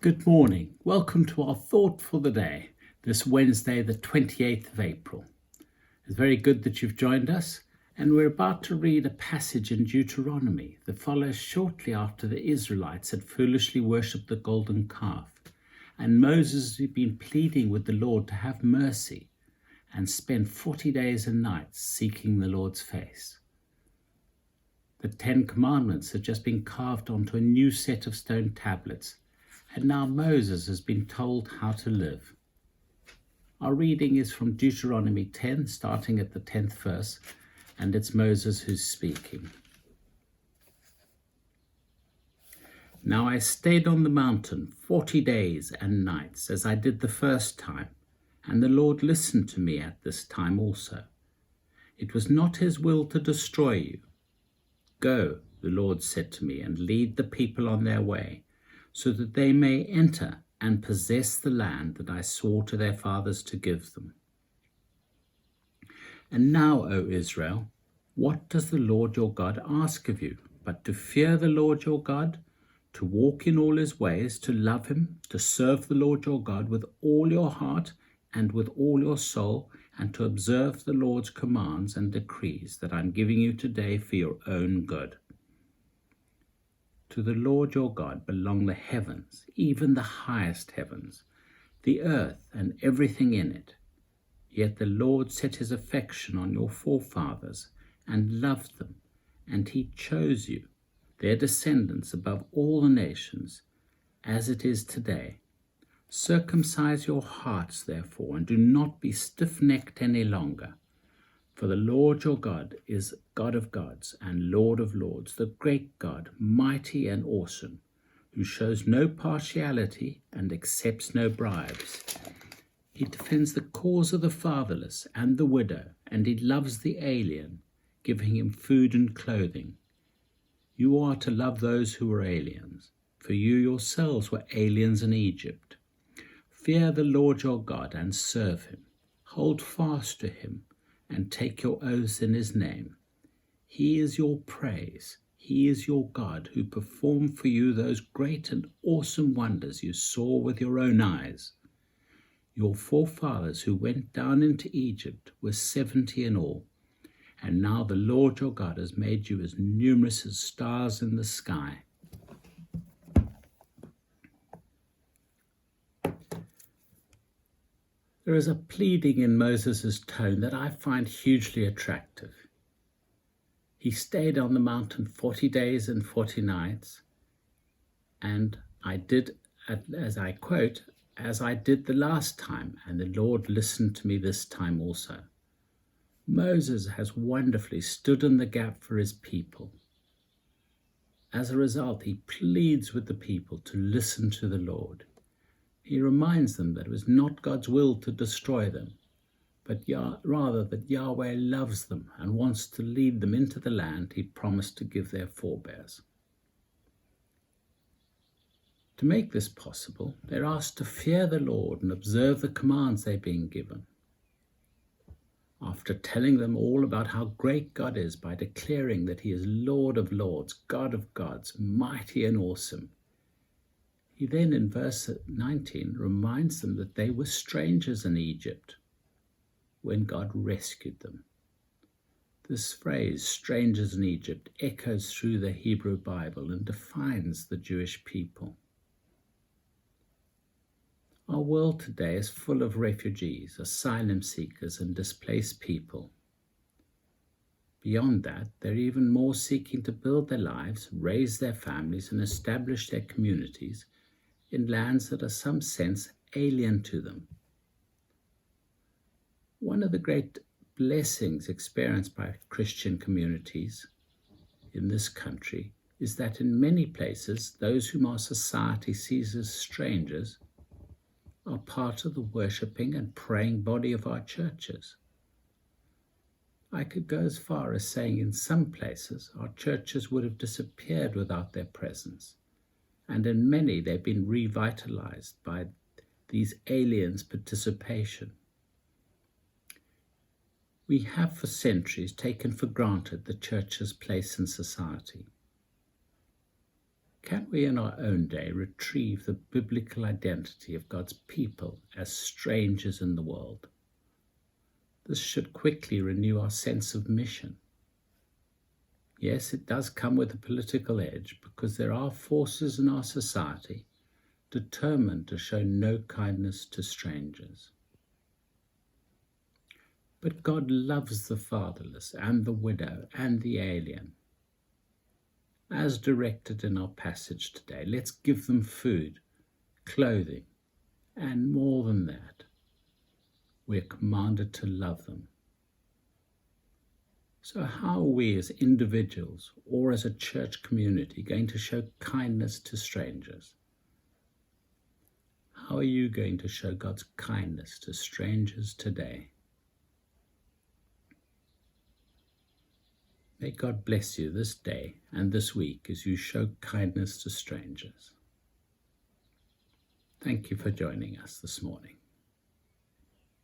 Good morning. Welcome to our thought for the day, this Wednesday, the 28th of April. It's very good that you've joined us, and we're about to read a passage in Deuteronomy that follows shortly after the Israelites had foolishly worshipped the golden calf, and Moses had been pleading with the Lord to have mercy and spent 40 days and nights seeking the Lord's face. The 10 Commandments had just been carved onto a new set of stone tablets, and now Moses has been told how to live. Our reading is from Deuteronomy 10, starting at the 10th verse, and it's Moses who's speaking. Now I stayed on the mountain 40 days and nights, as I did the first time, and the Lord listened to me at this time also. It was not his will to destroy you. Go, the Lord said to me, and lead the people on their way, so that they may enter and possess the land that I swore to their fathers to give them. And now, O Israel, what does the Lord your God ask of you, but to fear the Lord your God, to walk in all his ways, to love him, to serve the Lord your God with all your heart and with all your soul, and to observe the Lord's commands and decrees that I'm giving you today for your own good. To the Lord your God belong the heavens, even the highest heavens, the earth and everything in it. Yet the Lord set his affection on your forefathers and loved them, and he chose you, their descendants, above all the nations, as it is today. Circumcise your hearts, therefore, and do not be stiff-necked any longer. For the Lord your God is God of gods and Lord of lords, the great God, mighty and awesome, who shows no partiality and accepts no bribes. He defends the cause of the fatherless and the widow, and he loves the alien, giving him food and clothing. You are to love those who are aliens, for you yourselves were aliens in Egypt. Fear the Lord your God and serve him. Hold fast to him and take your oaths in his name. He is your praise. He is your God who performed for you those great and awesome wonders you saw with your own eyes. Your forefathers who went down into Egypt were 70 in all, and now the Lord your God has made you as numerous as stars in the sky. There is a pleading in Moses' tone that I find hugely attractive. He stayed on the mountain 40 days and 40 nights, and I did, as I quote, as I did the last time, and the Lord listened to me this time also. Moses has wonderfully stood in the gap for his people. As a result, he pleads with the people to listen to the Lord. He reminds them that it was not God's will to destroy them, but rather that Yahweh loves them and wants to lead them into the land he promised to give their forebears. To make this possible, they're asked to fear the Lord and observe the commands they're being given. After telling them all about how great God is by declaring that he is Lord of lords, God of gods, mighty and awesome, he then, in verse 19, reminds them that they were strangers in Egypt when God rescued them. This phrase, strangers in Egypt, echoes through the Hebrew Bible and defines the Jewish people. Our world today is full of refugees, asylum seekers, and displaced people. Beyond that, they're even more seeking to build their lives, raise their families, and establish their communities in lands that are, in some sense, alien to them. One of the great blessings experienced by Christian communities in this country is that in many places, those whom our society sees as strangers are part of the worshipping and praying body of our churches. I could go as far as saying in some places our churches would have disappeared without their presence, and in many they've been revitalized by these aliens' participation. We have for centuries taken for granted the church's place in society. Can we in our own day retrieve the biblical identity of God's people as strangers in the world? This should quickly renew our sense of mission. Yes, it does come with a political edge because there are forces in our society determined to show no kindness to strangers. But God loves the fatherless and the widow and the alien. As directed in our passage today, let's give them food, clothing, and more than that, we're commanded to love them. So how are we as individuals or as a church community going to show kindness to strangers? How are you going to show God's kindness to strangers today? May God bless you this day and this week as you show kindness to strangers. Thank you for joining us this morning.